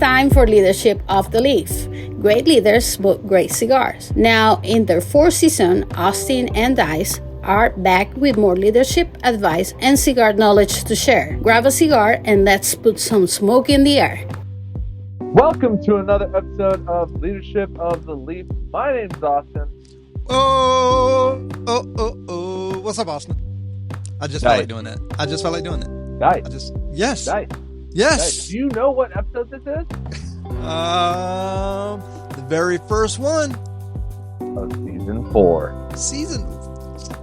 time for Leadership of the Leaf. Great leaders smoke great cigars. Now, in their fourth season, Austin and Dice are back with more leadership advice and cigar knowledge to share. Grab a cigar and let's put some smoke in the air. Welcome to another episode of Leadership of the Leaf. My name's Austin. Oh. What's up, Austin? I just felt like doing that. Dice. Yes. Dice. Yes. Dice. Do you know what episode this is? The very first one. Of season 4.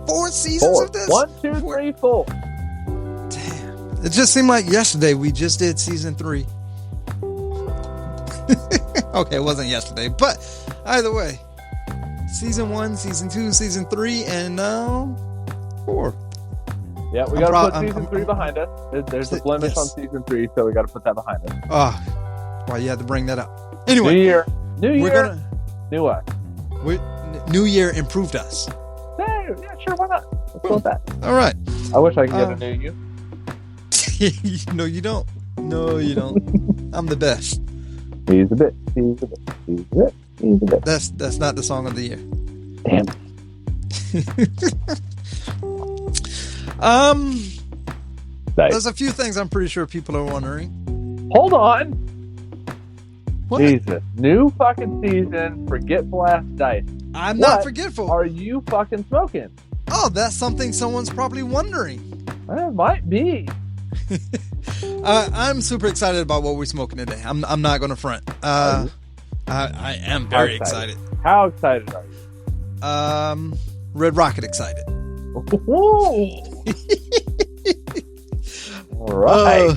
Four seasons of this? 1, 2, 3, 4. Damn. It just seemed like yesterday we just did season 3. Okay, it wasn't yesterday, but either way. Season 1, season 2, season 3, and now 4. Yeah, we got to put season 3 behind us. There's a blemish on season 3, so we got to put that behind us. Oh, why you had to bring that up? Anyway, new year, new us. New year improved us. Hey, yeah, sure, why not? Let's go with that. All right. I wish I could get a new you. No, you don't. No, you don't. I'm the best. He's a bit. That's not the song of the year. Damn. There's a few things I'm pretty sure people are wondering. Hold on. What? Jesus. New fucking season. Forgetful ass Dice. I'm not forgetful. Are you fucking smoking? Oh, that's something someone's probably wondering. It might be. I'm super excited about what we're smoking today. I'm not going to front. I am very excited. How excited are you? Red Rocket excited. All right.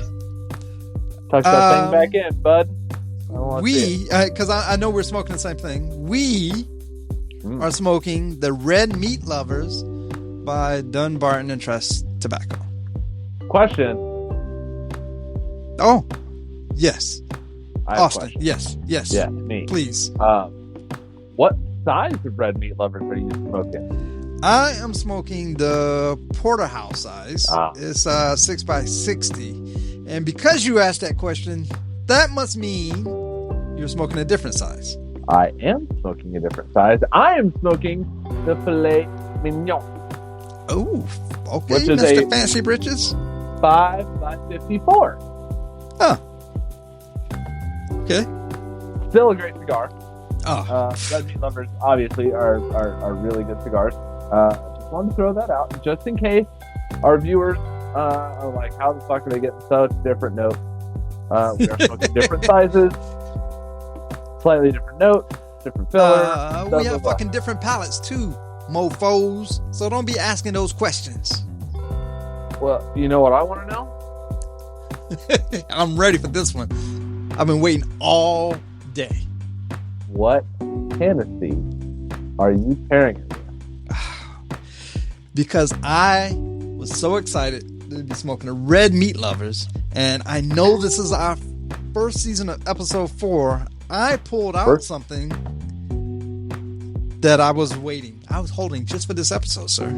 Tuck that thing back in, bud. Because I know we're smoking the same thing. We are smoking the Red Meat Lovers by Dunbarton and Trust Tobacco. Question. Oh, yes. Austin, yes. Yeah, me. Please. What size of Red Meat Lovers are you smoking? I am smoking the porterhouse size. It's 6x60. And because you asked that question, that must mean you're smoking a different size. I am smoking a different size. I am smoking the filet mignon. Oh, okay, Mr. Fancy Britches. 5x54. Huh. Okay. Still a great cigar. Oh. Red Meat Lovers obviously are really good cigars. Just wanted to throw that out just in case our viewers are like, how the fuck are they getting such different notes? We are smoking different sizes, slightly different notes, different fillers. We have fucking different palates too, mofos. So don't be asking those questions. Well, you know what I want to know? I'm ready for this one. I've been waiting all day. What Hennessy are you pairing it with? Because I was so excited to be smoking the Red Meat Lovers, and I know this is our first season of episode 4. I pulled out something that I was holding just for this episode, sir.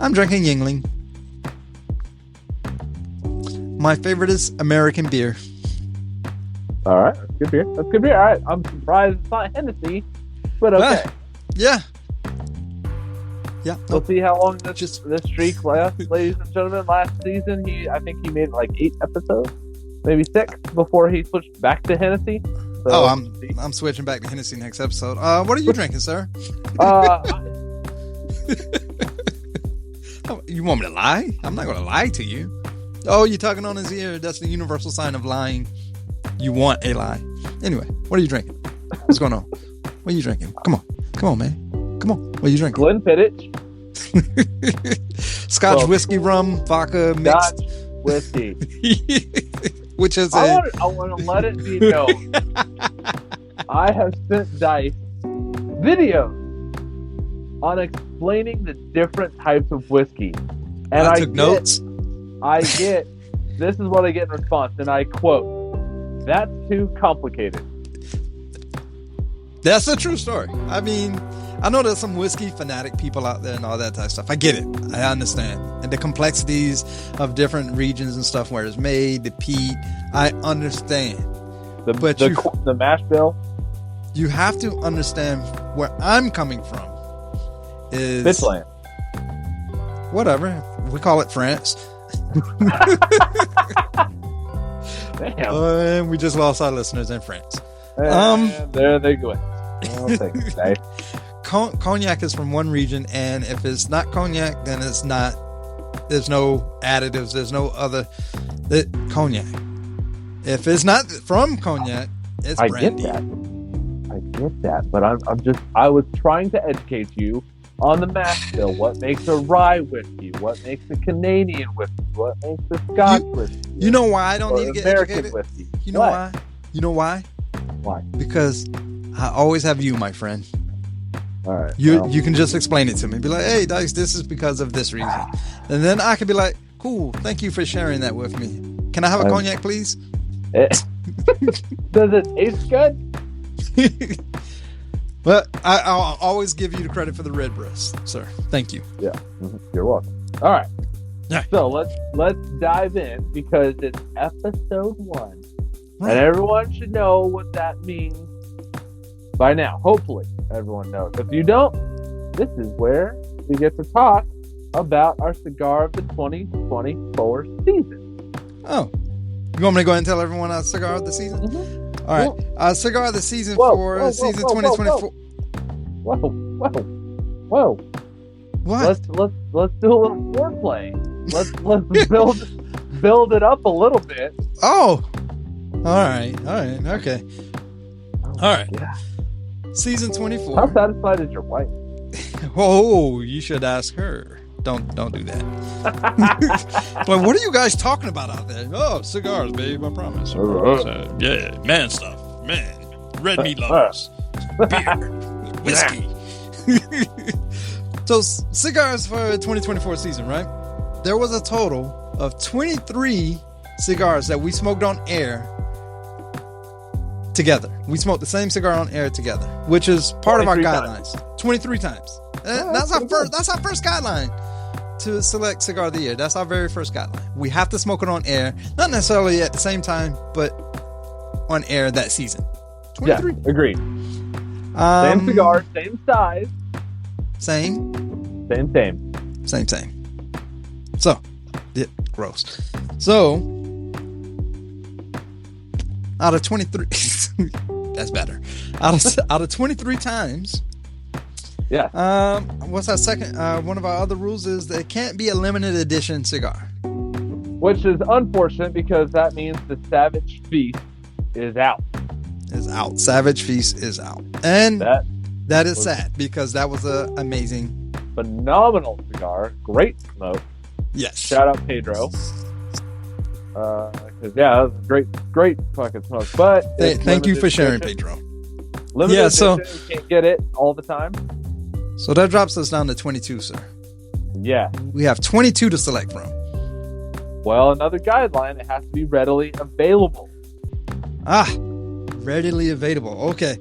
I'm drinking Yingling. My favorite is American beer. All right, that's good beer. All right, I'm surprised it's not Hennessy, but okay. Yeah. We'll see how long this streak lasts, ladies and gentlemen. Last season, I think he made like 8 episodes, maybe 6, before he switched back to Hennessy. So, I'm switching back to Hennessy next episode. What are you drinking, sir? You want me to lie? I'm not going to lie to you. Oh, you're talking on his ear. That's the universal sign of lying. You want a lie. Anyway, what are you drinking? What's going on? What are you drinking? Come on, man. Come on. What are you drinking? Glenfiddich. Scotch whiskey, rum, vodka mixed. Scotch whiskey. Which is I want to let it be known. I have sent Dice videos on explaining the different types of whiskey. And I took notes. This is what I get in response, and I quote, "That's too complicated." That's a true story. I mean, I know there's some whiskey fanatic people out there and all that type of stuff. I get it. I understand. And the complexities of different regions and stuff where it's made, the peat, I understand. The mash bill? You have to understand where I'm coming from. Is Bitchland. Whatever. We call it France. Damn. And we just lost our listeners in France. There they go. Okay. Cognac is from one region, and if it's not cognac, then it's not. There's no additives. There's no other cognac. If it's not from cognac, it's brandy. I get that, but I was trying to educate you on the mash bill. What makes a rye whiskey? What makes a Canadian whiskey? What makes a Scotch whiskey? You know why I don't need to get American educated? Whiskey? You know why? You know why? Why? Because I always have you, my friend. All right. You can just explain it to me. Be like, hey, Dice, this is because of this reason. And then I can be like, cool, thank you for sharing that with me. Can I have a cognac, please? Does it taste good? But I'll always give you the credit for the red breast, sir. Thank you. Yeah. You're welcome. All right. Yeah. So let's dive in because it's episode 1. Right. And everyone should know what that means by now. Hopefully everyone knows. If you don't, this is where we get to talk about our cigar of the 2024 season. Oh. You want me to go ahead and tell everyone our cigar of the season? Mm-hmm. All right. Our cigar of the season for season 2024. Whoa. What? Let's do a little foreplay. Let's build it up a little bit. Oh. All right. Okay. All right. Yeah. Season 24. How satisfied is your wife? Oh, you should ask her. Don't do that. But what are you guys talking about out there? Oh, cigars, babe. I promise. Yeah, man stuff. Man. Red meat lovers. Beer. Whiskey. So, cigars for 2024 season, right? There was a total of 23 cigars that we smoked on air together. We smoked the same cigar on air together, which is part of our guidelines. 23 times. That's our first guideline to select cigar of the year. That's our very first guideline. We have to smoke it on air, not necessarily at the same time, but on air that season. 23. Yeah, agreed. Same cigar, same size. Same. So, yeah, gross. So, out of 23, that's better. Out of 23 times. Yeah. What's our second? One of our other rules is that it can't be a limited edition cigar. Which is unfortunate because that means the Savage Feast is out. Savage Feast is out. And that is was sad because that was an amazing, phenomenal cigar. Great smoke. yes. Shout out Pedro. Because that was a great fucking smoke. But Thank you for sharing, Pedro. Limited Yeah, edition, you can't get it all the time. So that drops us down to 22, sir. Yeah. We have 22 to select from. Well, another guideline, it has to be readily available. Readily available. Okay.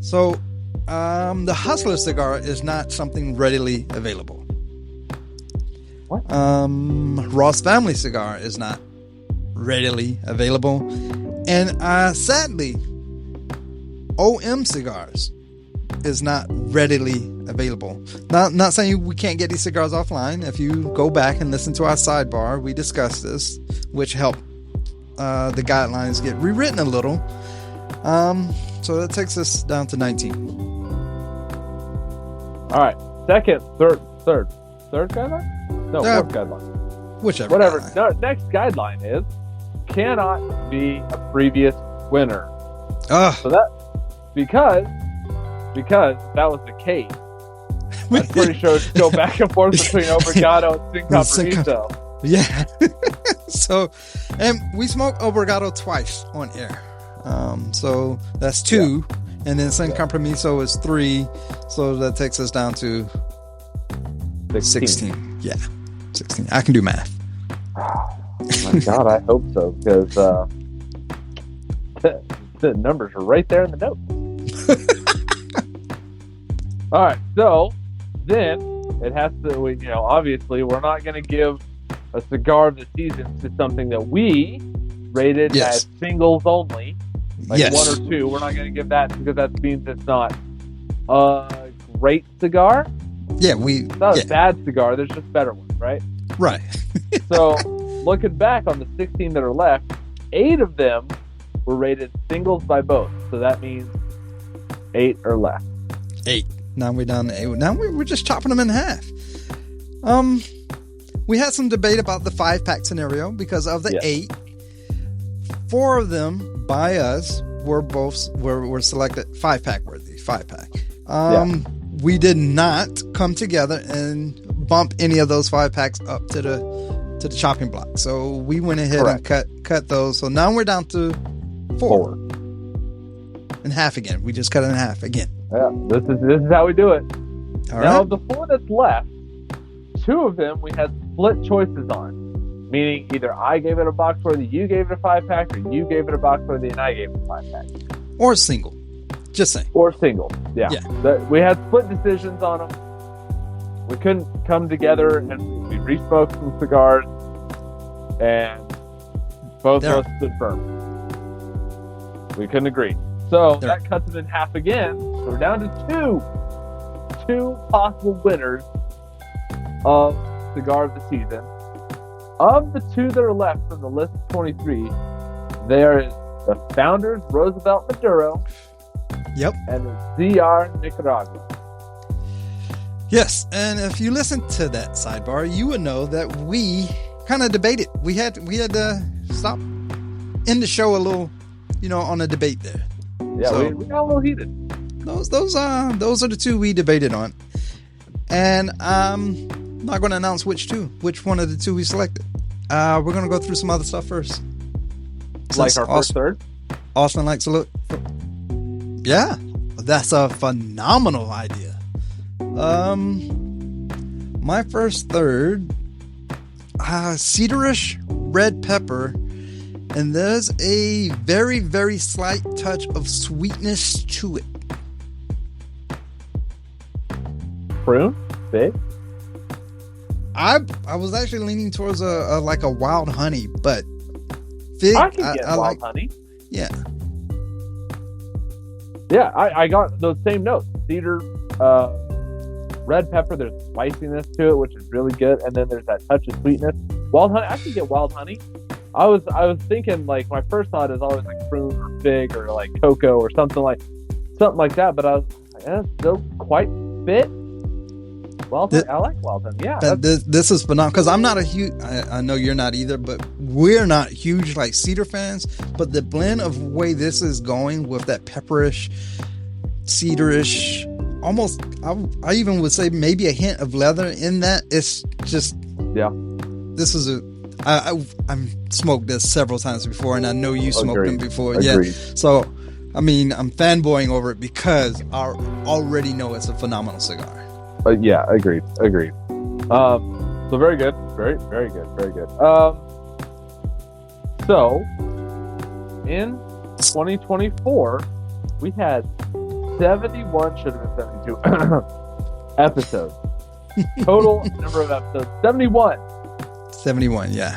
So, the Hustler cigar is not something readily available. What? Ross Family cigar is not readily available. And sadly, OM Cigars is not readily available. Not saying we can't get these cigars offline. If you go back and listen to our sidebar, we discussed this, which helped the guidelines get rewritten a little. So that takes us down to 19. All right. Third guideline? No, fourth guideline. Whichever. Whatever. Guideline. No, next guideline is cannot be a previous winner. So that because that was the case. I'm pretty sure it's go back and forth between Obrigado and Sin Compromiso. Yeah. So, and we smoked Obrigado twice on air. So that's 2, and then Sin Compromiso is 3. So that takes us down to 16. Yeah, 16. I can do math. Oh my God, I hope so, because the numbers are right there in the notes. All right, so then it has to, obviously we're not going to give a cigar of the season to something that we rated as singles only, like one or two. We're not going to give that because that means it's not a great cigar. Yeah, it's not a bad cigar. There's just better ones, right? Right. So looking back on the 16 that are left, 8 of them were rated singles by both. So that means 8 or less. 8. Now we're down to 8. Now we're just chopping them in half. We had some debate about the 5-pack scenario because of the 8. 4 of them by us were selected 5-pack worthy. 5-pack. We did not come together and bump any of those 5-packs up to the chopping block. So we went ahead and cut those. So now we're down to 4. In half again. We just cut it in half again. Yeah, this is how we do it. All now, right. of the 4 that's left, 2 of them we had split choices on. Meaning either I gave it a box worthy, you gave it a 5-pack, or you gave it a box worthy and I gave it a 5-pack. Or single. Just saying. Or single. Yeah. We had split decisions on them. We couldn't come together, and we re-smoked some cigars, and both of us stood firm. We couldn't agree. So that cuts it in half again. So we're down to 2 possible winners of Cigar of the Season. Of the 2 that are left from the list of 23, there is the Founders Roosevelt Maduro. Yep. And the Cigar Nicaragua. Yes, and if you listen to that sidebar, you would know that we kind of debated. We had to stop in the show a little, on a debate there. Yeah, so we got a little heated. Those are the 2 we debated on, and I'm not going to announce which one of the 2 we selected. We're going to go through some other stuff first. Like our first third. Austin likes to look. Yeah, that's a phenomenal idea. My first third, cedarish red pepper, and there's a very, very slight touch of sweetness to it. Prune, fig. I was actually leaning towards a wild honey, but fig. I can get wild honey. Yeah. Yeah, I got those same notes. Cedar, red pepper, there's spiciness to it, which is really good. And then there's that touch of sweetness. Wild honey, I could get wild honey. I was thinking, like, my first thought is always like prune or fig or like cocoa or something like that. But I was like, still quite fit. Wild honey, I like wild honey. Yeah. This is phenomenal because I'm not a huge. I know you're not either, but we're not huge like cedar fans. But the blend of way this is going with that pepperish, cedarish, almost I even would say maybe a hint of leather in that. It's just This is I've smoked this several times before, and I know you smoked them before. Agreed. Yeah. So I mean, I'm fanboying over it because I already know it's a phenomenal cigar. Yeah, agreed. So very good. Very, very good. Very good. So in 2024, we had 71, should have been 72 episodes. Total number of episodes, 71. 71, yeah.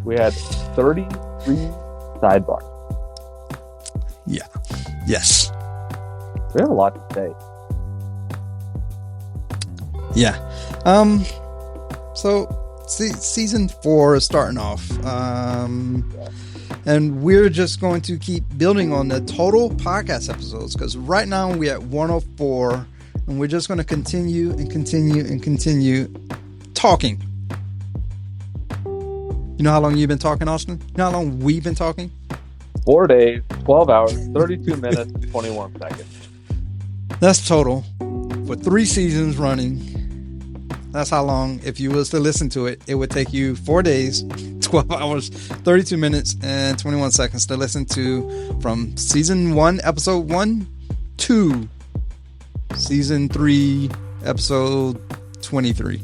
We had 33 sidebars. Yeah. Yes. We have a lot to say. Yeah. So season 4 is starting off. And we're just going to keep building on the total podcast episodes because right now we're at 104 and we're just going to continue talking. You know how long you've been talking, Austin? You know how long we've been talking? 4 days, 12 hours, 32 minutes, 21 seconds. That's total for 3 seasons running. That's how long, if you was to listen to it, it would take you 4 days, 12 hours, 32 minutes, and 21 seconds to listen to from season 1, episode 1 to season 3, episode 23.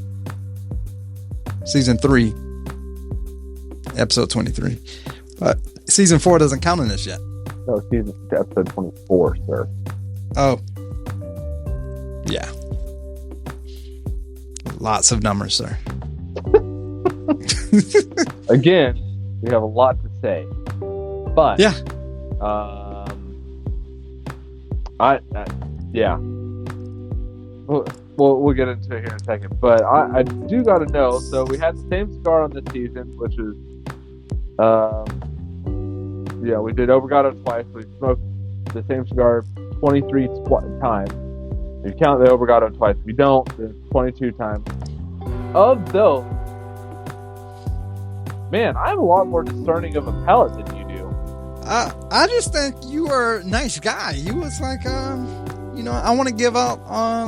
Season 3, episode 23. But season 4 doesn't count in this yet. No, episode 24, sir. Oh. Yeah. Lots of numbers, sir. Again, we have a lot to say, but Yeah. Yeah. We'll get into it here in a second, but I do got to know. So we had the same cigar on this season, which is, we did Obrigado twice. We smoked the same cigar 23 times. If you count the Obrigado twice, if you don't, then 22 times. Of those, man, I'm a lot more discerning of a palate than you do. I just think you are a nice guy. You was like, I want to give out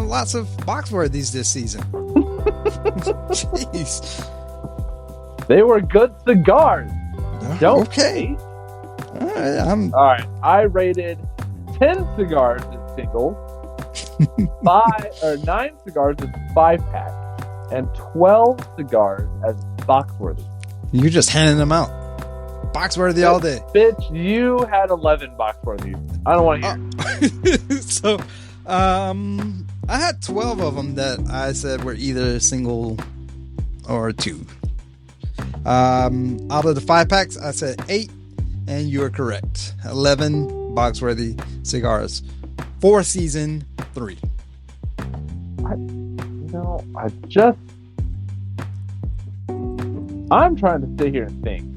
lots of Boxworthies this season. Jeez. They were good cigars. Don't okay. All right. I rated 10 cigars in singles, 9 cigars in 5-pack, and 12 cigars as Boxworthy. You're just handing them out. Boxworthy all day. Bitch, you had 11 Boxworthies. I don't want to hear. So, I had 12 of them that I said were either single or 2. Out of the 5-packs, I said 8, and you are correct. 11 Boxworthy cigars. 4 season 3. I'm trying to sit here and think.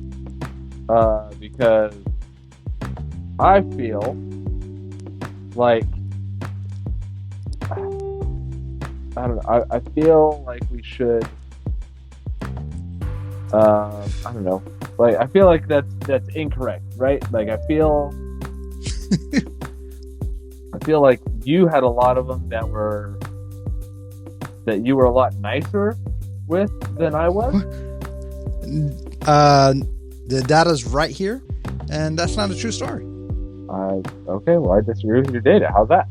Because I feel like, I don't know, I feel like we should, I don't know, like, I feel like that's incorrect, right? Like, I feel like you had a lot of them that you were a lot nicer with than I was. The data's right here, and that's not a true story. Okay, well, I disagree with your data. How's that?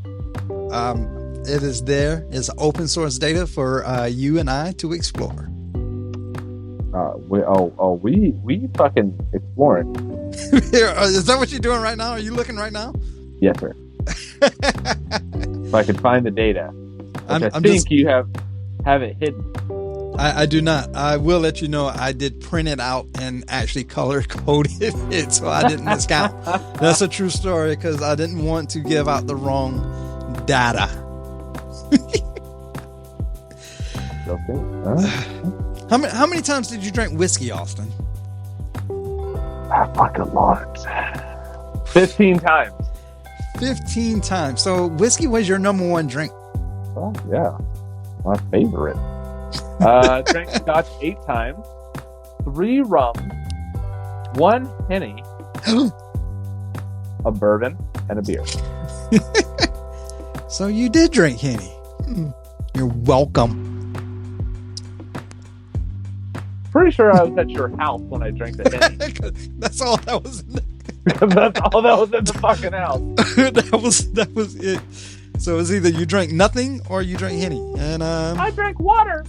It is there. It's open source data for you and I to explore. We fucking exploring. Is that what you're doing right now? Are you looking right now? Yes, sir. If I could find the data, I think you have it hidden. I do not. I will let you know I did print it out and actually color coded it, so I didn't miscount. That's a true story because I didn't want to give out the wrong data. Okay. How many times did you drink whiskey, Austin? A fucking lot. 15 times. 15 times. So whiskey was your number 1 drink. Oh yeah, my favorite. Drank scotch 8 times, 3 rum, 1 Henny, a bourbon, and a beer. So you did drink Henny. You're welcome. Pretty sure I was at your house when I drank the Henny. That's all that was in That's all that was in the fucking house. that was it. So it was either you drank nothing or you drank Henny. And I drank water.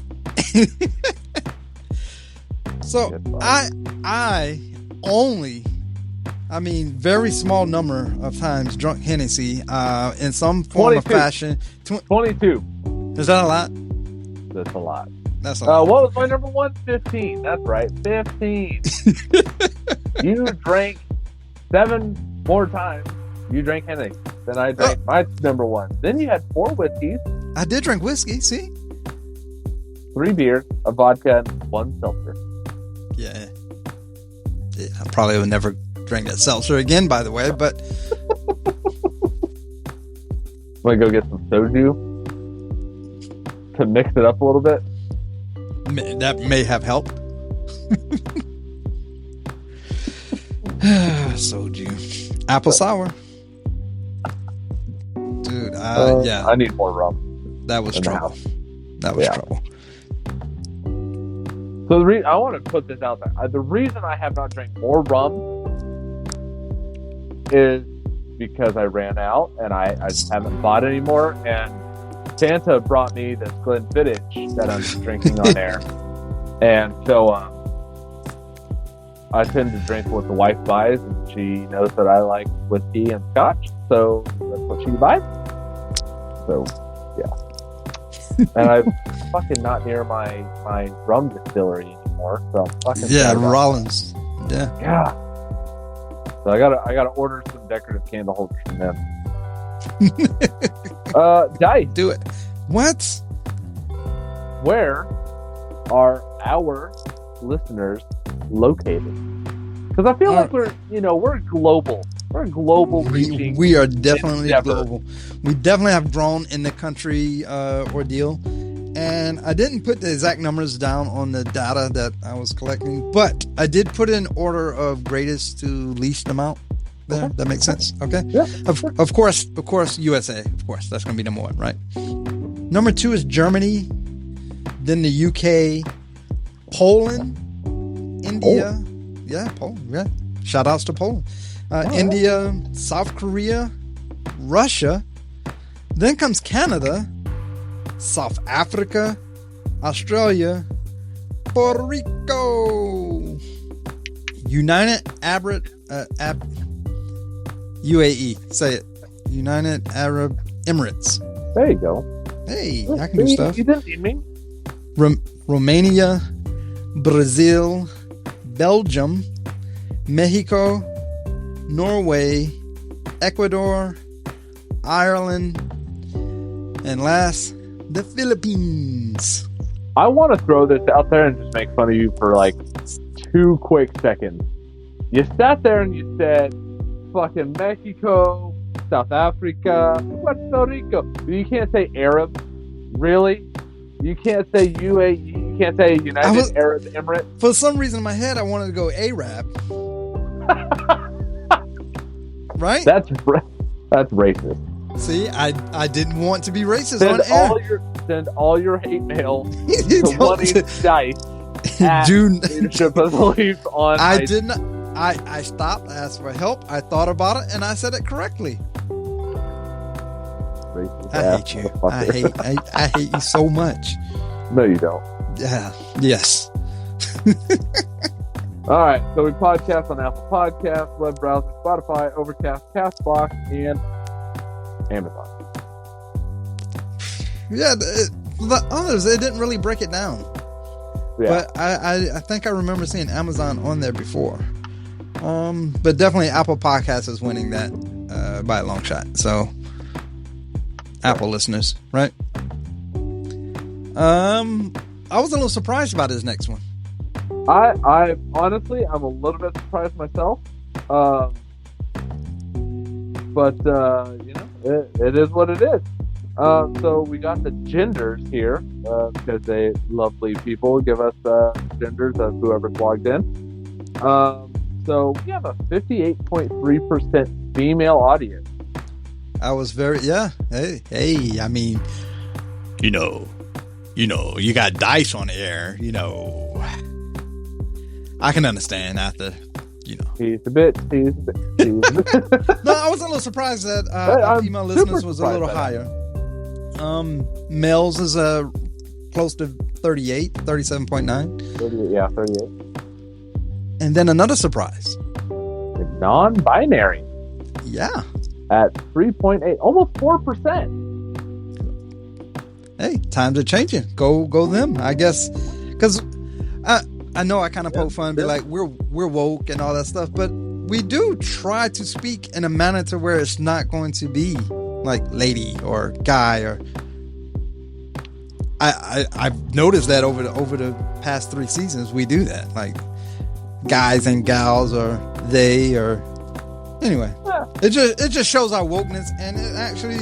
So I only, very small number of times drunk Hennessy in some form 22. of fashion. 22. Is that a lot? That's a lot. That's a lot. What was my number 1? 15. That's right, 15. You drank 7 more times. You drank Henny than I drank my number 1. Then you had 4 whiskeys. I did drink whiskey. See. 3 beers, a vodka, and 1 seltzer. Yeah. I probably would never drink that seltzer again, by the way, but... Want to go get some soju to mix it up a little bit? That may have helped. Soju. Apple sour. Dude, yeah. I need more rum. That was trouble. That was trouble. So I want to put this out there. The reason I have not drank more rum is because I ran out and I just haven't bought any more. And Santa brought me this Glenfiddich that I'm drinking on air. And so I tend to drink what the wife buys, and she knows that I like whiskey and scotch. So that's what she buys. So, yeah. And I'm fucking not near my rum distillery anymore. So I'm fucking sad about Rollins. Yeah. it. Yeah. So I gotta order some decorative candle holders from them. Dice, Do it. What? where are our listeners located? Because I feel like we're global. We're global reaching. We are definitely endeavor. global. We definitely have grown in the country ordeal. And I didn't put the exact numbers down on the data that I was collecting, but I did put in order of greatest to least amount there. Okay. That makes sense. Okay. Yeah. Of course, USA. Of course, that's going to be number one, right? Number 2 is Germany, then the UK, Poland, India. Yeah, Poland. Yeah. Shout outs to Poland. India, South Korea, Russia. Then comes Canada, South Africa, Australia, Puerto Rico, United Arab UAE. Say it. United Arab Emirates. There you go. Hey, I can do stuff. You didn't need me. Romania, Brazil, Belgium, Mexico, Norway, Ecuador, Ireland, and last, the Philippines. I want to throw this out there and just make fun of you for like 2 quick seconds. You sat there and you said, fucking Mexico, South Africa, Puerto Rico. You can't say Arab. Really? You can't say UAE. You can't say United Arab Emirates. For some reason in my head, I wanted to go Arab. Right? That's racist. See, I didn't want to be racist Send on air. send all your hate mail You to don't- Money Dice at June. Leadership of Belief on. I did not. I stopped, asked for help. I thought about it, and I said it correctly. Racist I ass hate you. motherfucker. I hate you so much. No, you don't. Yeah. Yes. All right, so we podcast on Apple Podcasts, web browser, Spotify, Overcast, Castbox, and Amazon. Yeah. The others, they didn't really break it down. Yeah, But I think I remember seeing Amazon on there before. But definitely Apple Podcasts is winning that by a long shot. So Apple listeners, right? I was a little surprised about his next one. I honestly, I'm a little bit surprised myself. But it is what it is. So we got the genders here because they lovely people give us genders of whoever's logged in. So we have a 58.3% female audience. I was very Hey, I mean, you got Dice on the air, I can understand after, He's a bit. No, I was a little surprised that I'm female super listeners was a little surprised higher. Males is close to 38, 37.9. 38, yeah, 38. And then another surprise. The non-binary Yeah. at 3.8, almost 4%. Hey, times are changing. Go them, I guess. Because I know I kind of poke fun and be like, we're woke and all that stuff, but we do try to speak in a manner to where it's not going to be like lady or guy or. I've noticed that over the past 3 seasons we do that, like guys and gals or they or anyway. Yeah. It just shows our wokeness, and it actually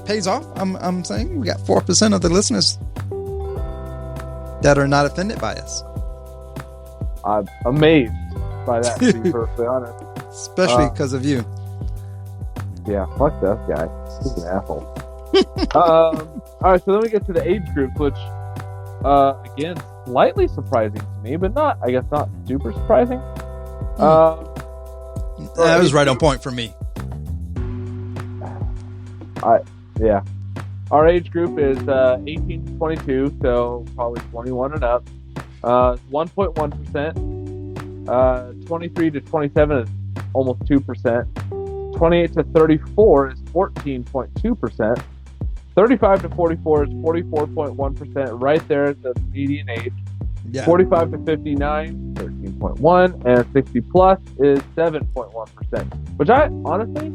pays off. I'm saying we got 4% of the listeners that are not offended by us. I'm amazed by that, to be perfectly honest. Especially because of you. Yeah, fuck that guy. He's an asshole. All right, so then we get to the age group, which, again, slightly surprising to me, but not super surprising. That was right on point for me. Yeah. Our age group is 18 to 22, so probably 21 and up. 1.1%. 23 to 27 is almost 2%. 28 to 34 is 14.2%. 35 to 44 is 44.1%, right there at the median age. Yeah. 45 to 59, 13.1, and 60 plus is 7.1%. Which I honestly,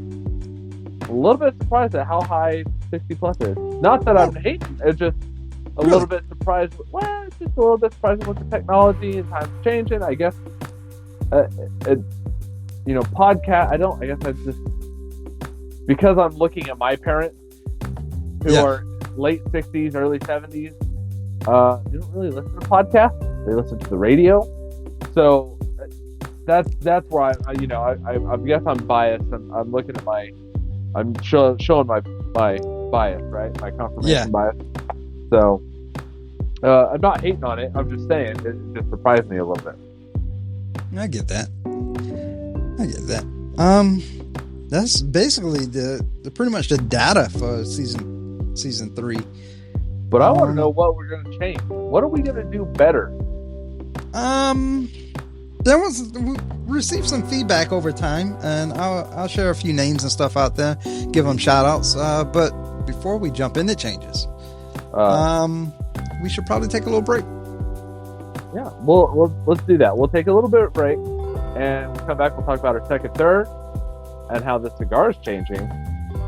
a little bit surprised at how high 60 plus is. Not that I'm hating, it's just a little bit surprised. Well, it's just a little bit surprising with the technology and times changing. I guess, podcast. I guess I just, because I'm looking at my parents who are late 60s, early 70s. They don't really listen to podcasts. They listen to the radio. So that's where I guess I'm biased. I'm looking at I'm showing my bias, right? My confirmation bias. So I'm not hating on it. I'm just saying it just surprised me a little bit. I get that. That's basically the pretty much the data for season 3. But I want to know what we're going to change. What are we going to do better? We received some feedback over time, and I'll share a few names and stuff out there, give them shout outs. But before we jump into changes, we should probably take a little break. Yeah, let's do that. We'll take a little bit of break, and we'll come back. We'll talk about our second, third, and how the cigar is changing,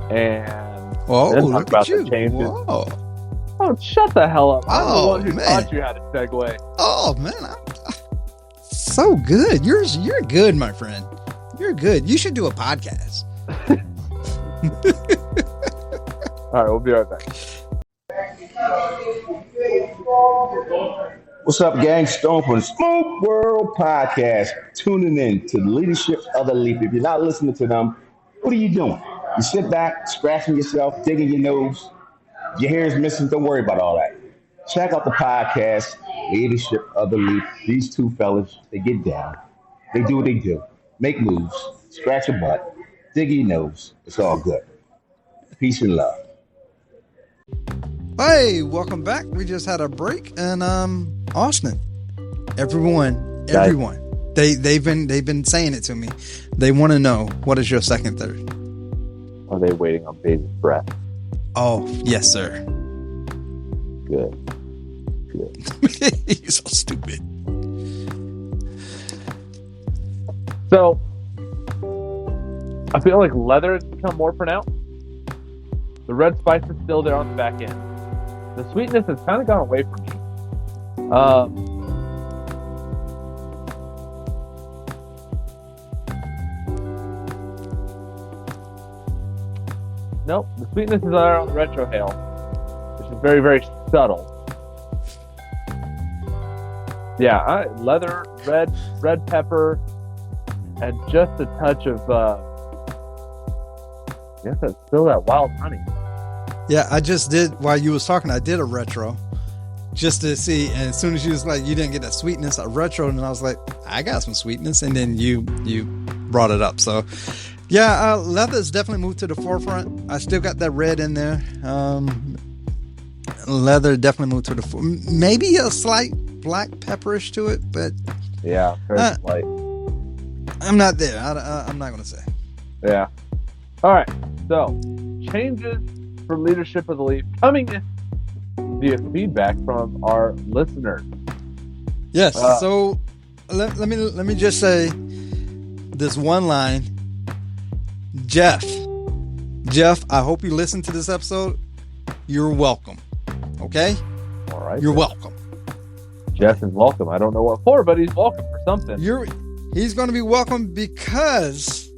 and then talk about the changes. Whoa. Oh, shut the hell up! I'm the one who man. taught you how to segue. Oh man, I'm so good. You're good, my friend. You're good. You should do a podcast. All right, we'll be right back. What's up, gang? Stone for the Smoke World Podcast. Tuning in to the leadership of the leaf. If you're not listening to them, what are you doing? You sit back, scratching yourself, digging your nose. Your hair is missing. Don't worry about all that. Check out the podcast, Leadership of the Leaf. These two fellas, they get down. They do what they do. Make moves. Scratch your butt. Dig your nose. It's all good. Peace and love. Hey, welcome back. We just had a break, and Austin, everyone, they've been saying it to me. They want to know, what is your second, third? Are they waiting on baby's breath? Oh, yes, sir. Good. You're so stupid. So, I feel like leather has become more pronounced. The red spice is still there on the back end. The sweetness has kind of gone away from me. Nope, the sweetness is there on the retrohale, which is very, very subtle. Yeah, leather, red pepper, and just a touch of, I guess that's still that wild honey. Yeah, I just did, while you was talking, I did a retro just to see, and as soon as you was like, you didn't get that sweetness, a retro, and I was like, I got some sweetness, and then you brought it up. So yeah, leather's definitely moved to the forefront. I still got that red in there. Leather definitely moved to the maybe a slight black pepperish to it, but yeah, very slight. I'm not there. I'm not going to say. Yeah. All right. So, changes for Leadership of the Leaf coming in via feedback from our listeners. Yes. So let me just say this one line. Jeff, I hope you listen to this episode. You're welcome. Okay? All right. You're welcome. Jeff is welcome. I don't know what for, but he's welcome for something. He's going to be welcome because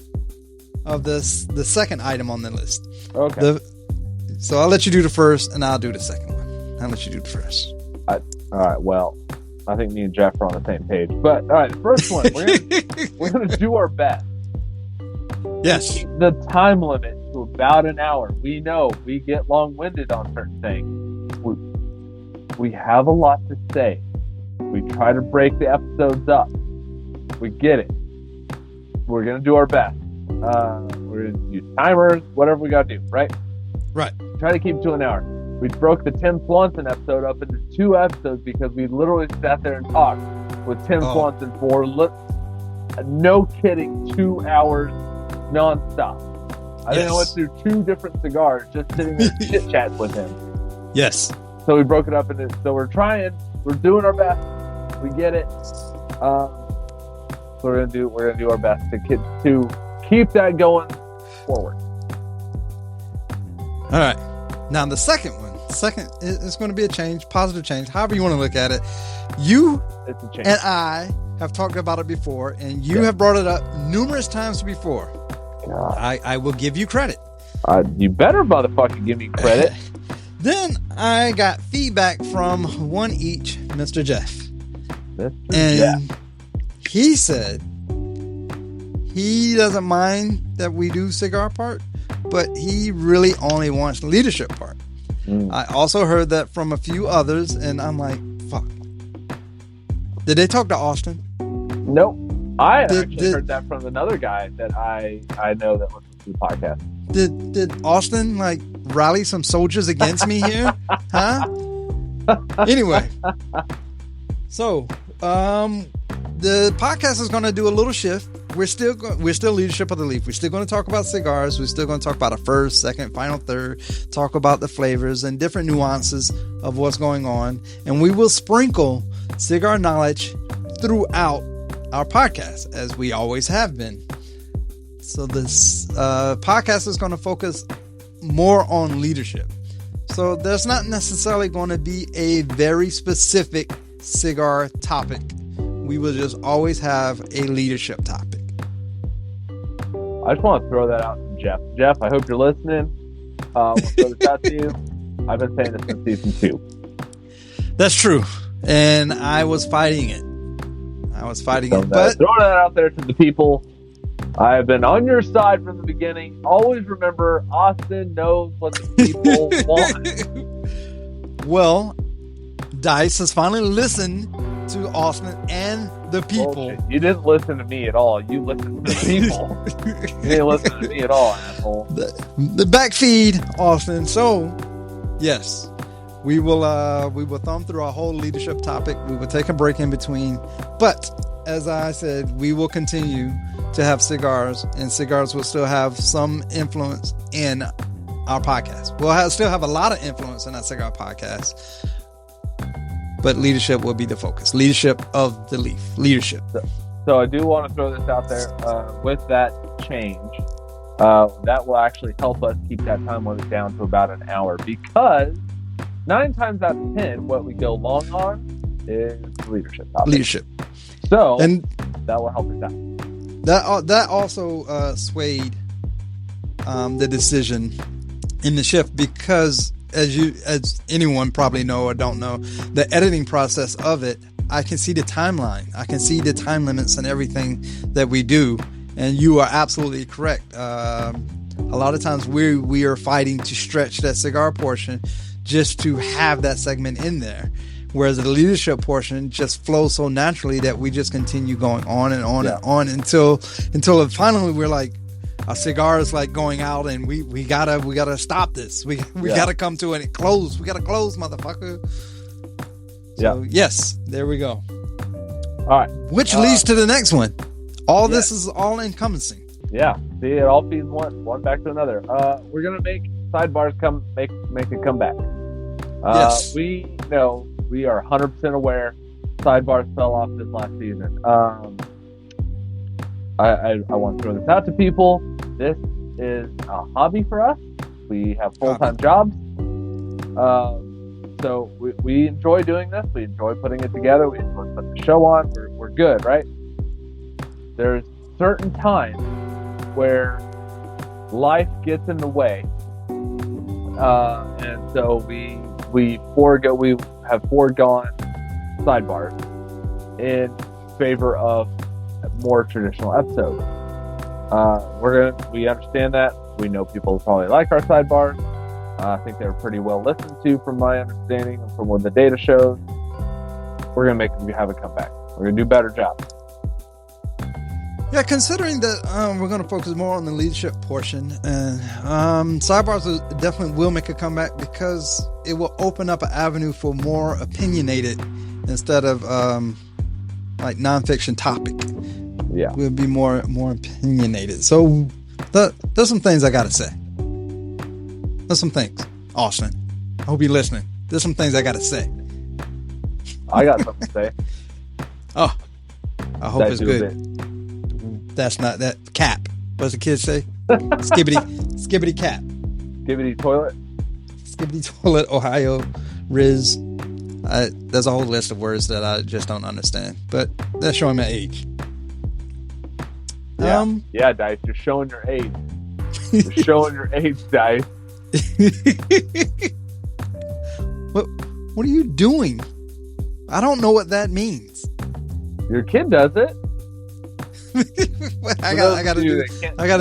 of the second item on the list. Okay. So I'll let you do the first, and I'll do the second one. I'll let you do the first. All right. Well, I think me and Jeff are on the same page. But all right, the first one, we're gonna do our best. Yes. Keep the time limit to about an hour. We know we get long-winded on certain things. We have a lot to say. We try to break the episodes up. We get it. We're going to do our best. We're going to use timers, whatever we got to do, right? Right. Try to keep it to an hour. We broke the Tim Swanson episode up into 2 episodes because we literally sat there and talked with Tim Swanson for, no kidding, 2 hours nonstop. I think I went through 2 different cigars just sitting there chit chat with him. Yes. So we broke it up into. So we're trying. We're doing our best. We get it. So we're gonna do our best to keep that going forward. All right. Now the second is going to be a change, positive change, however you want to look at it. It's a change. And I have talked about it before, and you have brought it up numerous times before. God. I will give you credit. You better motherfucking give me credit. Then I got feedback from one each, Mr. Jeff. And he said he doesn't mind that we do cigar part, but he really only wants leadership part. I also heard that from a few others, and I'm like, fuck. Did they talk to Austin? Nope. I actually heard that from another guy that I know that listens to the podcast. Did Austin like rally some soldiers against me here? Huh? Anyway. So, the podcast is going to do a little shift. We're still leadership of the leaf. We're still going to talk about cigars. We're still going to talk about a first, second, final, third. Talk about the flavors and different nuances of what's going on, and we will sprinkle cigar knowledge throughout our podcast, as we always have been. So this podcast is going to focus more on leadership. So there's not necessarily going to be a very specific cigar topic. We will just always have a leadership topic. I just want to throw that out to Jeff. Jeff, I hope you're listening. We'll throw this out to you. I've been saying this since season 2. That's true. And I was fighting it. But throwing that out there to the people. I have been on your side from the beginning. Always remember, Austin knows what the people want. Well, Dice has finally listened to Austin and the people. Bullshit. You didn't listen to me at all. You listened to the people. You didn't listen to me at all, asshole. The back feed, Austin. So, yes, we will thumb through our whole leadership topic. We will take a break in between, but as I said, we will continue to have cigars, and cigars will still have some influence in our podcast. We'll still have a lot of influence in our cigar podcast, but leadership will be the focus. Leadership of the leaf. Leadership. So I do want to throw this out there. With that change, that will actually help us keep that time limit down to about an hour, because 9 times out of 10, what we go long on is leadership topic. Leadership. So, and that will help us out. That also swayed the decision in the shift, because as anyone probably know or don't know, the editing process of it, I can see the timeline. I can see the time limits and everything that we do. And you are absolutely correct. A lot of times we are fighting to stretch that cigar portion just to have that segment in there. Whereas the leadership portion just flows so naturally that we just continue going on and on and on until finally we're like, our cigar is like going out, and we gotta stop this. We gotta come to a close. We gotta close, motherfucker. So yes, there we go. All right, which leads to the next one. This is all encompassing. Yeah, see, it all feeds one back to another. We're gonna make sidebars make a comeback. Yes, we know. We are 100% aware sidebars fell off this last season. I want to throw this out to people. This is a hobby for us. We have full-time jobs. So we enjoy doing this. We enjoy putting it together. We enjoy putting the show on. We're good, right? There's certain times where life gets in the way. And so we have foregone sidebars in favor of more traditional episodes. We understand that. We know people probably like our sidebars. I think they were pretty well listened to from my understanding and from what the data shows. We're gonna have a comeback. We're gonna do a better job. Yeah, considering that we're going to focus more on the leadership portion, and sidebars definitely will make a comeback, because it will open up an avenue for more opinionated instead of like nonfiction topic. Yeah, we'll be more opinionated. So There's some things I gotta say. There's some things, Austin. I hope you're listening. There's some things I gotta say. I got something to say. Oh, I hope it's good. Bit. That's not that cap. What's the kids say? Skibbity cap. Skibbity toilet. Skibbity toilet. Ohio, Riz. There's a whole list of words that I just don't understand, but that's showing my age. Yeah, Dice. You're showing your age. You're showing your age, Dice. What are you doing? I don't know what that means. Your kid does it. I gotta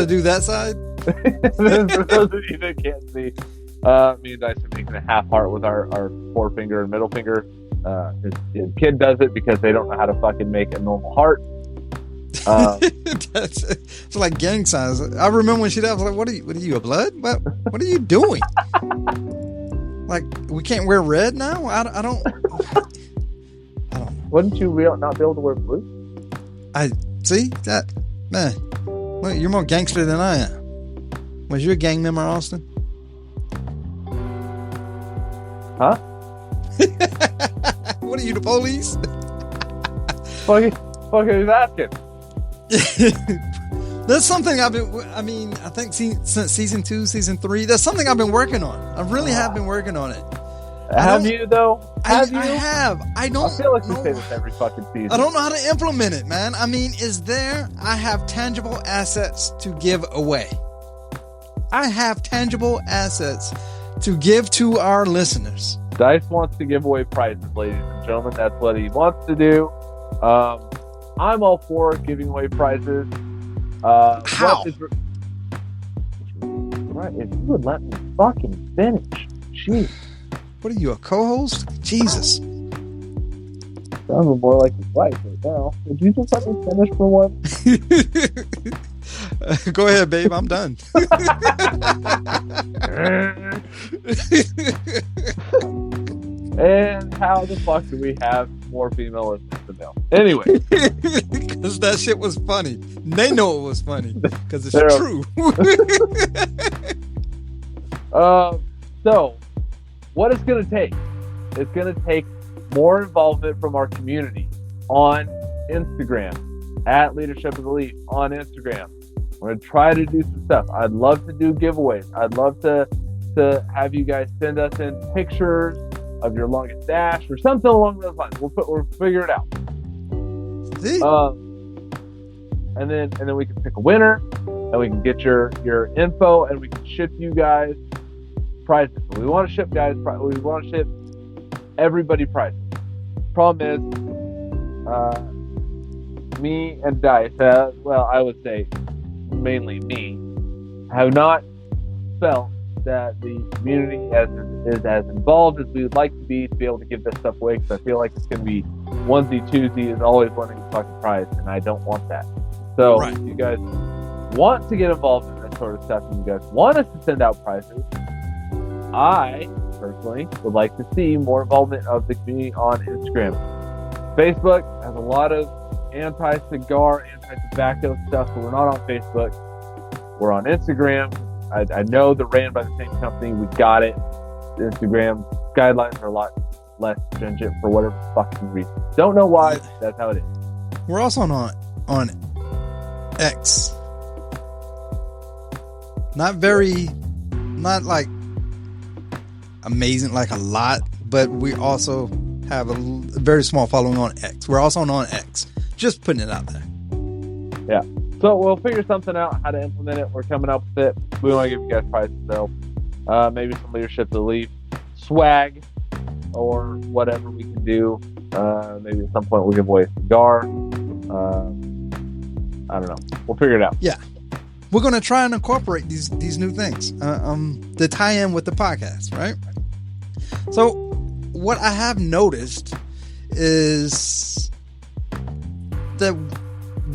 do that side. For those of you that can't see, me and Dice are making a half heart with our forefinger and middle finger. His kid does it because they don't know how to fucking make a normal heart. It's like gang signs. I remember when she did, I was like, what are you, a blood? What are you doing? Like, we can't wear red now? I don't. Wouldn't you not be able to wear blue? I see that, man. Well, you're more gangster than I am. Was you a gang member, Austin? Huh? What are you, the police? Fuck is asking? There's something I think since season 2, season 3, there's something I've been working on. I really have been working on it. Have you though? Have you? I have. I feel like we say this every fucking season. I don't know how to implement it, man. I mean, I have tangible assets to give away. I have tangible assets to give to our listeners. Dice wants to give away prizes, ladies and gentlemen. That's what he wants to do. I'm all for giving away prizes. How? Right, if you would let me fucking finish. Jeez. What are you, a co-host? Jesus. Sounds more like his wife right now. Would you just let me finish for one? Go ahead, babe. I'm done. And how the fuck do we have more female listeners than male? Anyway. Because that shit was funny. They know it was funny. Because it's true. So, what it's going to take? It's going to take more involvement from our community on Instagram, at Leadership of the Leaf on Instagram. We're going to try to do some stuff. I'd love to do giveaways. I'd love to have you guys send us in pictures of your longest dash or something along those lines. We'll figure it out. See? And then we can pick a winner, and we can get your info, and we can ship you guys prizes. We want to ship guys. We want to ship everybody prizes. Problem is, me and Dice, I would say mainly me, have not felt that the community is as involved as we would like to be able to give this stuff away, because I feel like it's going to be onesie twosie is always wanting a fucking prize, and I don't want that. So if you guys want to get involved in this sort of stuff, and you guys want us to send out prizes, I personally would like to see more involvement of the community on Instagram. Facebook has a lot of anti-cigar, anti-tobacco stuff, but we're not on Facebook. We're on Instagram. I know they're ran by the same company. We got it. Instagram guidelines are a lot less stringent for whatever fucking reason. Don't know why. That's how it is. We're also on X. Not like amazing, like a lot, but we also have a very small following on X. We're also on X. Just putting it out there. Yeah. So we'll figure something out, how to implement it. We're coming up with it. We want to give you guys prizes, though. Maybe some Leadership to Leave swag or whatever we can do. Maybe at some point we'll give away a cigar. I don't know. We'll figure it out. Yeah. We're going to try and incorporate these new things to tie in with the podcast, right? So what I have noticed is that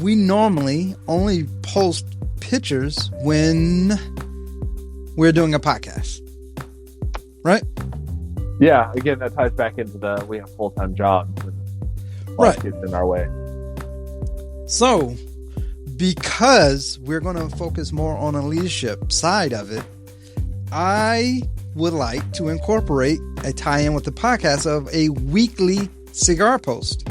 we normally only post pictures when we're doing a podcast, right? Yeah, again, that ties back into we have full-time jobs and life gets in our way. So because we're going to focus more on the leadership side of it, I would like to incorporate a tie-in with the podcast of a weekly cigar post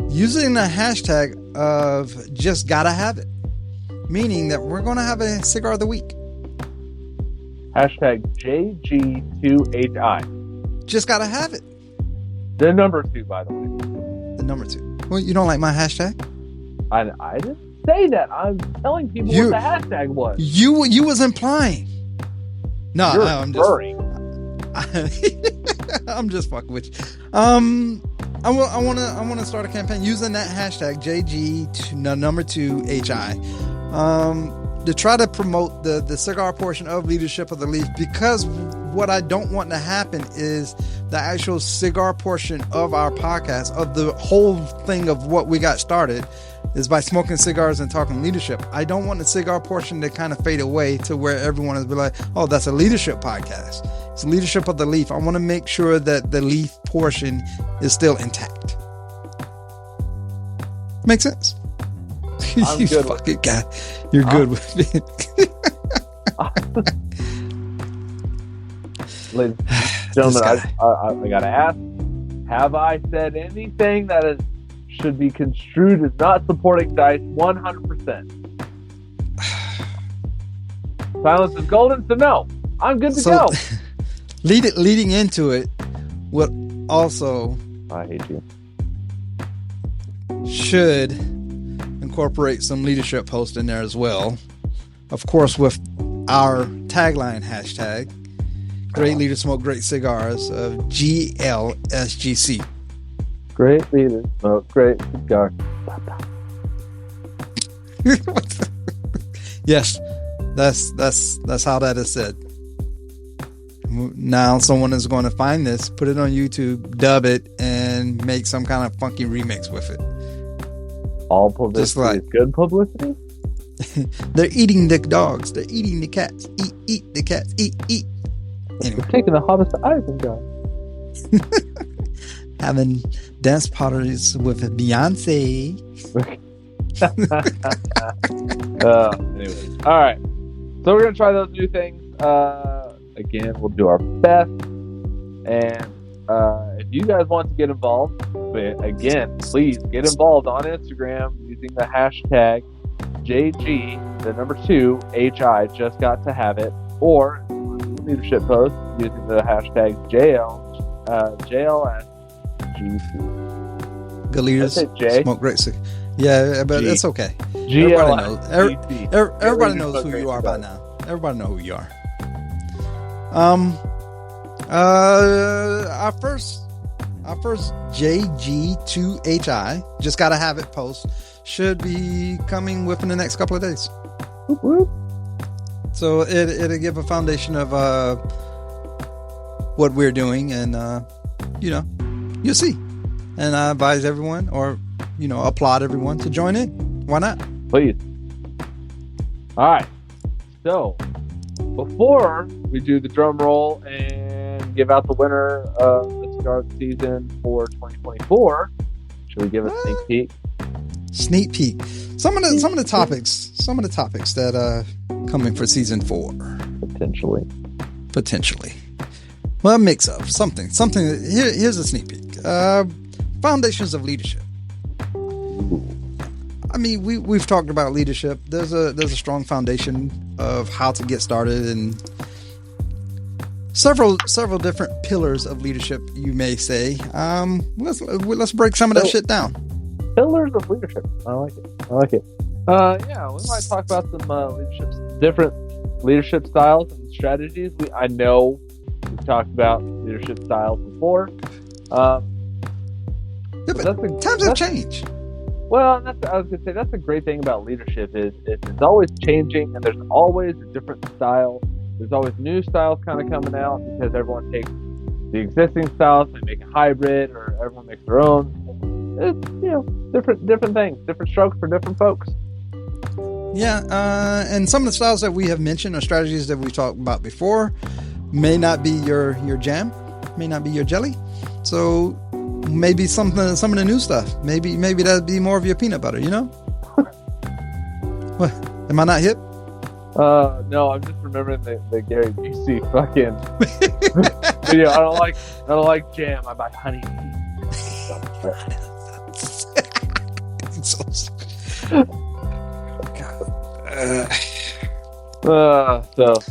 using the hashtag of just gotta have it, meaning that we're going to have a cigar of the week. Hashtag JG2HI. Just gotta have it. The number 2, by the way. The number 2. Well, you don't like my hashtag? I didn't say that. I'm telling people what the hashtag was. You was implying. No, I'm just. I'm just fucking with you. I want to start a campaign using that hashtag JG2HI. To try to promote the cigar portion of Leadership of the Leaf, because what I don't want to happen is the actual cigar portion of our podcast, of the whole thing of what we got started, is by smoking cigars and talking leadership. I don't want the cigar portion to kind of fade away to where everyone is be like, oh, that's a leadership podcast. It's Leadership of the Leaf. I want to make sure that the leaf portion is still intact. Make sense? You fucking guy. You're good with it. Ladies and gentlemen, I gotta ask, have I said anything that should be construed as not supporting DICE 100%? Silence is golden, so no. I'm good to go. Leading into it, what also I hate you. should incorporate some leadership post in there as well. Of course, with our tagline hashtag, Great Leaders Smoke Great Cigars of GLSGC. Great leaders smoke great cigars. Yes, that's how that is said. Now someone is going to find this, put it on YouTube, dub it, and make some kind of funky remix with it. All publicity is good publicity? They're eating the dogs. They're eating the cats. Eat the cats. Eat. Anyway. We're taking the hottest Ivan guy. Having dance parties with Beyonce. Anyways. All right. So we're going to try those new things. Again, we'll do our best. And if you guys want to get involved, again, please get involved on Instagram using the hashtag JG2HI, just got to have it, or leadership post using the hashtag JLSGC. Good leaders smoke great cigar. Yeah, but it's okay. Everybody knows. Everybody knows who you are by now. Everybody know who you are. Our first JG2HI, just gotta have it post, should be coming within the next couple of days. Whoop, whoop. So it'll give a foundation of what we're doing, and you'll see. And I advise everyone, or applaud everyone to join in. Why not? Please. All right. So before we do the drum roll and give out the winner of the cigar season for 2024, should we give a sneak peek? Sneak peek. Some of the topics that are coming for season 4. Potentially. Well, a mix of something. Here's a sneak peek. Foundations of leadership. I mean, we've talked about leadership. There's a strong foundation of how to get started, and several different pillars of leadership, you may say. Let's break some of that shit down. Pillars of leadership. I like it. Yeah, we might talk about some different leadership styles and strategies. I know we've talked about leadership styles before. But times have changed. Well, I was going to say, that's the great thing about leadership is it's always changing, and there's always a different style. There's always new styles kind of coming out because everyone takes the existing styles and make a hybrid, or everyone makes their own. It's, different things, different strokes for different folks. Yeah, and some of the styles that we have mentioned or strategies that we talked about before may not be your jam, may not be your jelly. So maybe some of the new stuff. Maybe that'd be more of your peanut butter, What? Am I not hip? No, I'm just remembering the Gary Busey fucking video. I don't like jam. I buy honey tea. So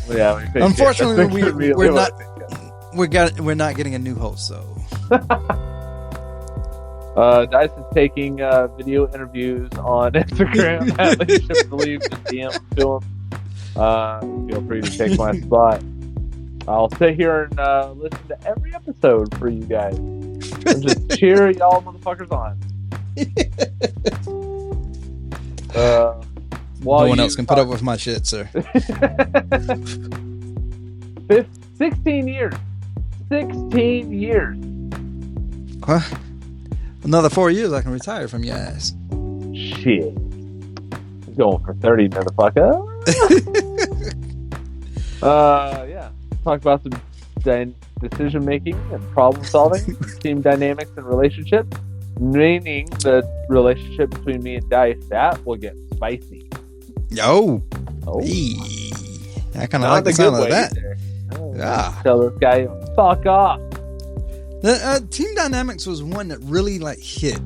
yeah. Unfortunately, we're not getting a new host. So Dice is taking video interviews on Instagram at Leadership Believe. Just DM to him. Feel free to take my spot. I'll sit here and listen to every episode for you guys and just cheer y'all motherfuckers on. No one else can put up with my shit, sir. 16 years. 16 years. Huh? Another 4 years, I can retire from your ass. Shit. Going for 30, motherfucker. Yeah. Talk about some decision making and problem solving, team dynamics and relationships, meaning the relationship between me and Dice. That will get spicy. Yo. Oh. Eee. I kind of like the sound of that. Yeah. Tell this guy, fuck off. The team dynamics was one that really like hit.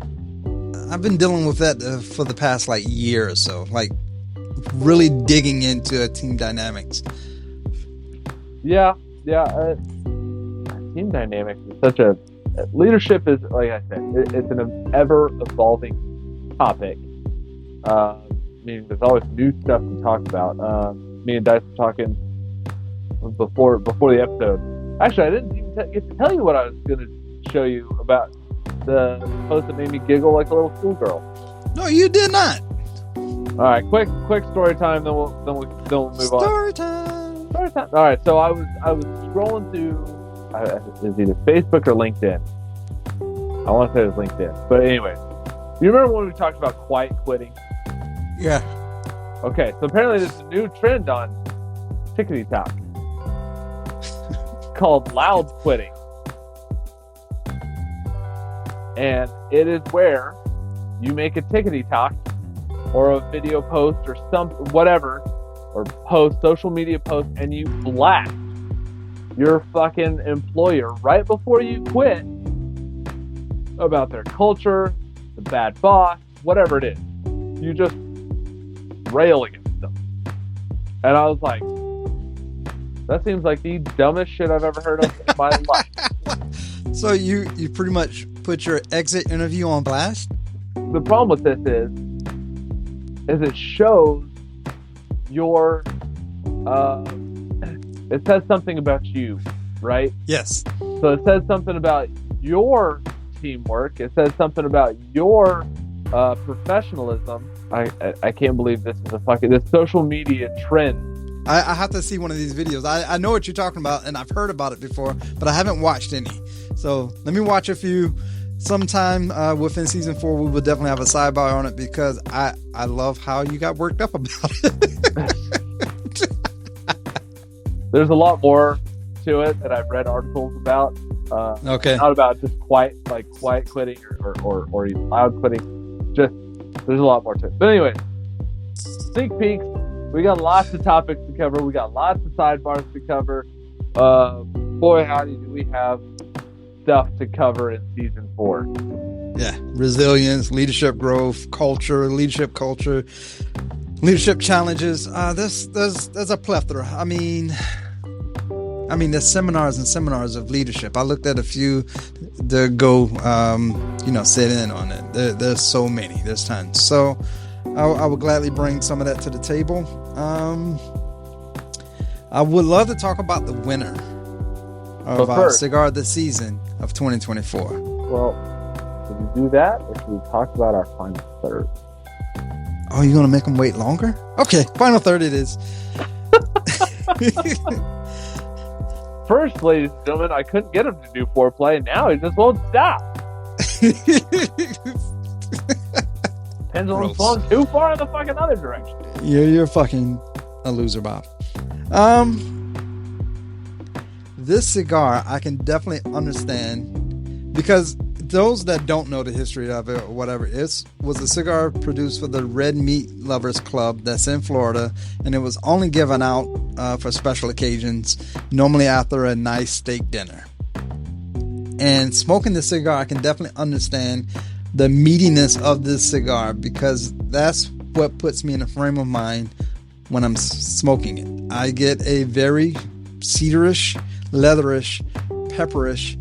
I've been dealing with that for the past like year or so, like really digging into team dynamics. Yeah. Team dynamics is such a leadership is, like I said, it's an ever evolving topic. Meaning there's always new stuff to talk about. Me and Dice were talking before the episode. Actually, I didn't even get to tell you what I was going to show you about the post that made me giggle like a little schoolgirl. No, you did not. All right, quick story time. Then we'll move on. Story time. All right, so I was scrolling through. Is either Facebook or LinkedIn. I want to say it was LinkedIn, but anyway, you remember when we talked about quiet quitting? Yeah. Okay, so apparently there's a new trend on TikTok called loud quitting. And it is where you make a TikTok or a video post or whatever, or social media post, and you blast your fucking employer right before you quit about their culture, the bad boss, whatever it is. You just rail against them. And I was like, that seems like the dumbest shit I've ever heard of in my life. So you pretty much put your exit interview on blast? The problem with this is it shows your it says something about you, right? Yes. So it says something about your teamwork. It says something about your professionalism. I can't believe this is this social media trend. I have to see one of these videos. I know what you're talking about, and I've heard about it before, but I haven't watched any. So let me watch a few. Sometime within season 4, we will definitely have a sidebar on it, because I love how you got worked up about it. There's a lot more to it that I've read articles about. Okay. Not about just quiet quitting or even loud quitting. Just there's a lot more to it. But anyway, sneak peeks. We got lots of topics to cover. We got lots of sidebars to cover. Boy, howdy, do we have stuff to cover in season 4. Yeah. Resilience, leadership growth, leadership culture, leadership challenges. There's a plethora. I mean, there's seminars and seminars of leadership. I looked at a few to go, sit in on it. There's so many. There's tons. So I would gladly bring some of that to the table. I would love to talk about the winner of our Cigar of the Season of 2024. Well, should we do that, or should we talk about our final third? Oh, you're going to make them wait longer? Okay, final third it is. First, ladies and gentlemen, I couldn't get him to do foreplay, and now he just won't stop. Pendulum swung too far in the fucking other direction. You're fucking a loser, Bob. This cigar, I can definitely understand, because those that don't know the history of it or whatever, it was a cigar produced for the Red Meat Lovers Club that's in Florida, and it was only given out for special occasions, normally after a nice steak dinner. And smoking the cigar, I can definitely understand the meatiness of this cigar, because that's what puts me in a frame of mind when I'm smoking it. I get a very cedarish, leatherish, pepperish,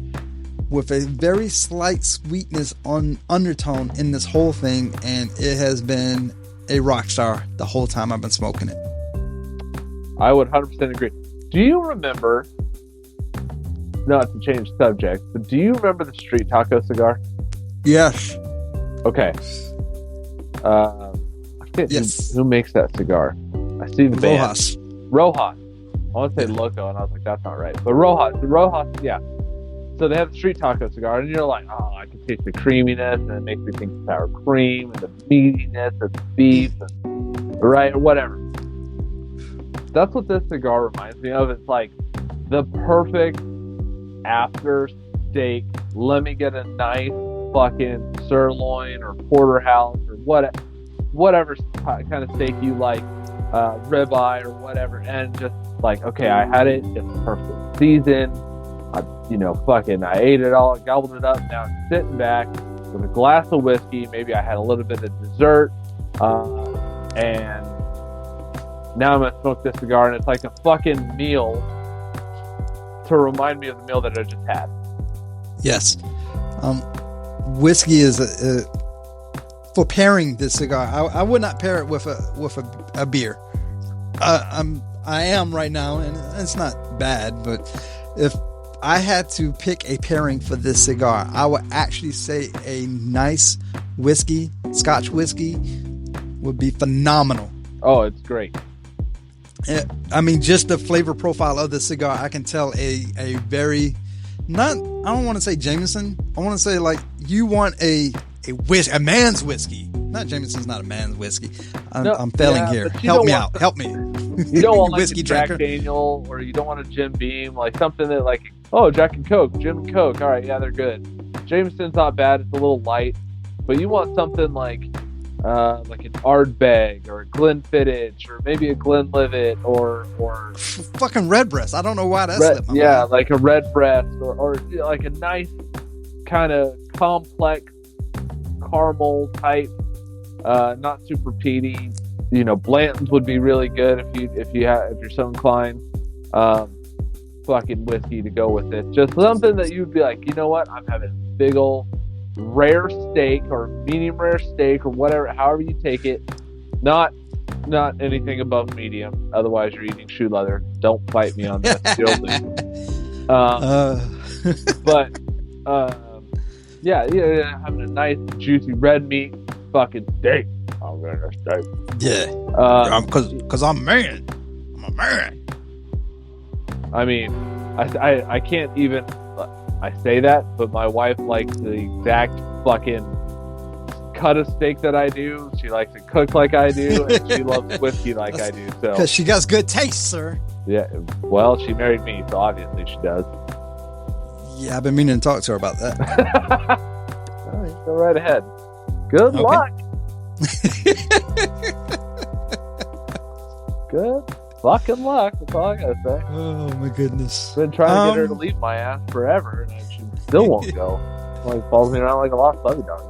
with a very slight sweetness on undertone in this whole thing, and it has been a rock star the whole time I've been smoking it. I would 100% agree. Do you remember, not to change subject, but do you remember the Street Taco cigar? Yes. Okay. I forget who makes that cigar. I see the band. Rojas. I want to say Loco, and I was like, that's not right. But Rojas, yeah. So they have the Street Taco cigar, and you're like, oh, I can taste the creaminess, and it makes me think of sour cream, and the meatiness of the beef, and, right, or whatever. That's what this cigar reminds me of. It's like the perfect after steak. Let me get a nice fucking sirloin or porterhouse or whatever kind of steak you like, ribeye or whatever, and just like, okay, I had it, it's perfect seasoned. I ate it all, gobbled it up. Now I'm sitting back with a glass of whiskey. Maybe I had a little bit of dessert, and now I'm gonna smoke this cigar, and it's like a fucking meal to remind me of the meal that I just had. Yes, whiskey is for pairing this cigar. I would not pair it with a beer. I am right now, and it's not bad, but if I had to pick a pairing for this cigar, I would actually say a nice whiskey, Scotch whiskey, would be phenomenal. Oh, it's great. I mean, just the flavor profile of the cigar, I can tell a very, I don't want to say Jameson. I want to say, like, you want a man's whiskey. Not Jameson's not a man's whiskey. I'm failing here. Help me out. Help me. You don't want like whiskey a Jack drinker. Daniel, or you don't want a Jim Beam, like something that like, oh, Jack and Coke, Jim and Coke. All right, yeah, they're good. Jameson's not bad. It's a little light, but you want something like an Ardbeg or a Glenfiddich or maybe a Glenlivet or fucking Redbreast. I don't know why that slipped my mind. Like a Redbreast or like a nice kind of complex caramel type, not super peaty. Blanton's would be really good if you're so inclined. Fucking whiskey to go with it. Just something that you'd be like, you know what? I'm having a big old rare steak or medium rare steak or whatever, however you take it. Not anything above medium. Otherwise, you're eating shoe leather. Don't fight me on that. Having a nice juicy red meat fucking steak. I'm gonna steak. Yeah. Because I'm a man. I'm a man. I mean, I can't even. I say that, but my wife likes the exact fucking cut of steak that I do. She likes to cook like I do, and she loves whiskey like I do. So because she got good taste, sir. Yeah. Well, she married me, so obviously she does. Yeah, I've been meaning to talk to her about that. All right, go right ahead. Good luck. Good fucking luck. That's all I gotta say. Oh my goodness. Been trying to get her to leave my ass forever, and she still won't go. Like follows me around like a lost puppy dog.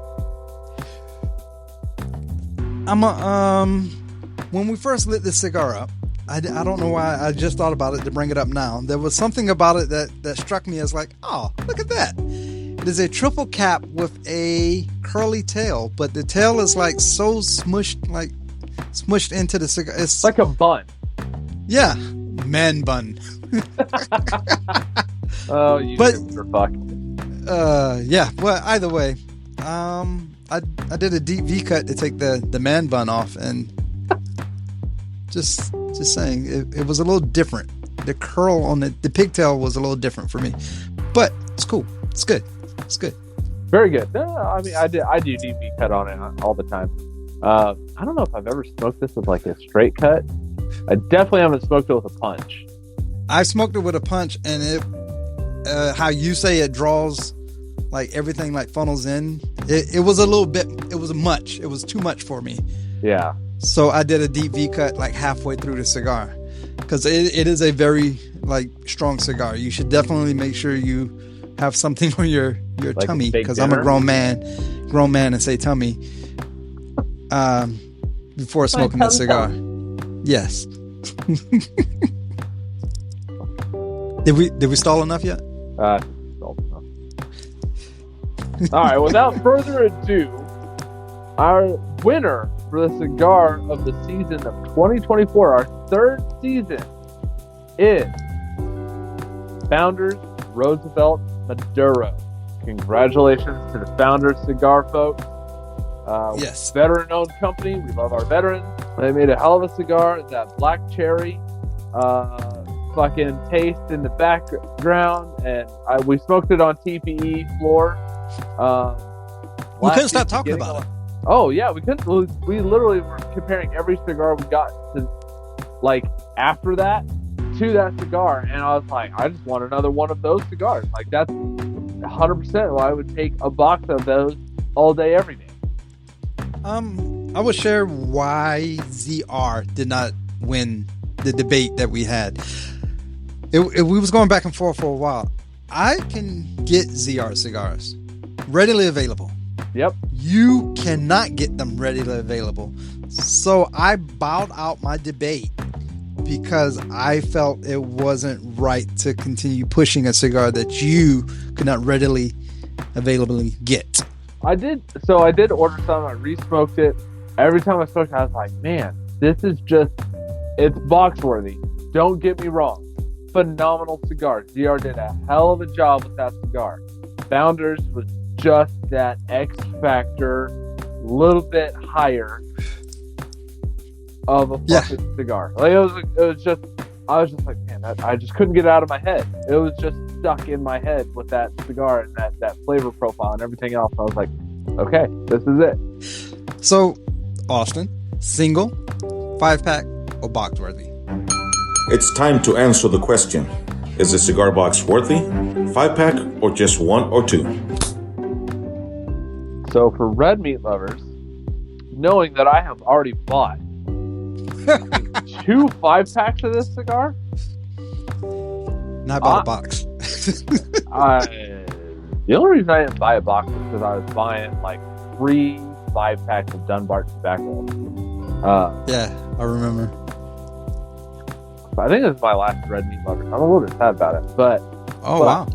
When we first lit this cigar up, I don't know why I just thought about it to bring it up now. There was something about it that struck me as like, oh, look at that. It is a triple cap with a curly tail, but the tail is like so smushed into the cigar. It's like a bun. Yeah, man bun. Oh, you for fuck. Yeah. Well, either way, I did a deep V cut to take the man bun off, and just saying, it was a little different. The curl on the pigtail was a little different for me, but it's cool. It's good. It's good. Very good. I mean, I do deep V cut on it all the time. I don't know if I've ever smoked this with like a straight cut. I definitely haven't smoked it with a punch. I smoked it with a punch, and it, how you say it draws like everything like funnels in. It was a little bit. It was much. It was too much for me. Yeah. So I did a deep V cut like halfway through the cigar, because it is a very like strong cigar. You should definitely make sure you have something on your Like tummy, steak because I'm a dinner? grown man and say tummy before smoking a cigar. Yes. Did we stall enough yet? All right. Without further ado, our winner for the cigar of the season of 2024, our third season, is Founders Roosevelt Maduro. Congratulations to the Founders Cigar folks. Yes. Veteran-owned company. We love our veterans. They made a hell of a cigar. That black cherry fucking taste in the background, and we smoked it on TPE floor. We couldn't stop talking about it. Oh yeah, we couldn't. We literally were comparing every cigar we got to, like, after that to that cigar, and I was like, I just want another one of those cigars. Like, that's 100% why I would take a box of those all day, every day. I would share why ZR did not win the debate that we had. We was going back and forth for a while. I can get ZR cigars readily available. Yep. You cannot get them readily available. So I bowed out my debate because I felt it wasn't right to continue pushing a cigar that you could not readily availably get. I did order some. I re-smoked it. Every time I smoked it, I was like, man, this is just, it's box worthy. Don't get me wrong. Phenomenal cigar. ZR did a hell of a job with that cigar. Founders was just that X factor, a little bit higher of a fucking cigar. Like, it was just, I was just like, man, I just couldn't get it out of my head. It was just stuck in my head with that cigar and that flavor profile and everything else. I was like, okay, this is it. So, Austin, single, 5-pack, or box worthy? It's time to answer the question. Is the cigar box worthy, 5-pack, or just 1 or 2? So for red meat lovers, knowing that I have already bought 2 5-packs of this cigar, Not bought a box. the only reason I didn't buy a box is because I was buying like 3 5-packs of Dunbarton tobacco. Yeah, I remember. I think this is my last red meat lover. I'm a little bit sad about it, but Wow.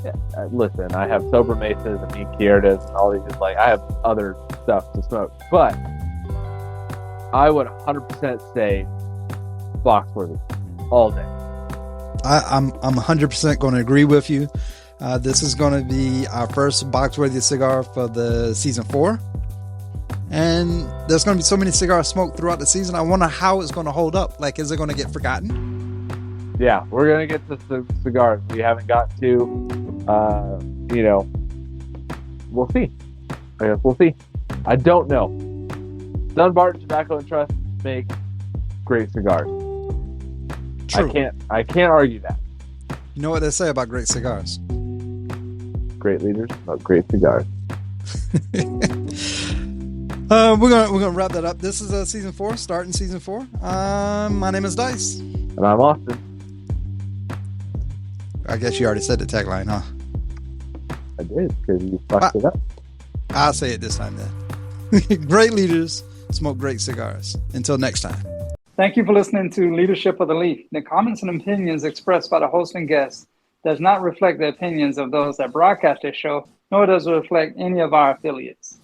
yeah, listen, I have sober mesas and meat quietas and all these. Like, I have other stuff to smoke, but I would 100% say box worthy all day. I'm 100% going to agree with you. This is going to be our first box worthy cigar for the season 4. And there's going to be so many cigars smoked throughout the season. I wonder how it's going to hold up. Like, is it going to get forgotten? Yeah, we're going to get to the cigars we haven't got to. We'll see. I guess we'll see. I don't know. Dunbarton Tobacco and Trust make great cigars. True. I can't argue that. You know what they say about great cigars? Great leaders, not great cigars. We're gonna wrap that up. This is season 4, starting season 4. My name is Dice. And I'm Austin. I guess you already said the tagline, huh? I did, because you fucked it up. I'll say it this time then. Great leaders smoke great cigars. Until next time. Thank you for listening to Leadership of the Leaf. The comments and opinions expressed by the host and guests does not reflect the opinions of those that broadcast this show, nor does it reflect any of our affiliates.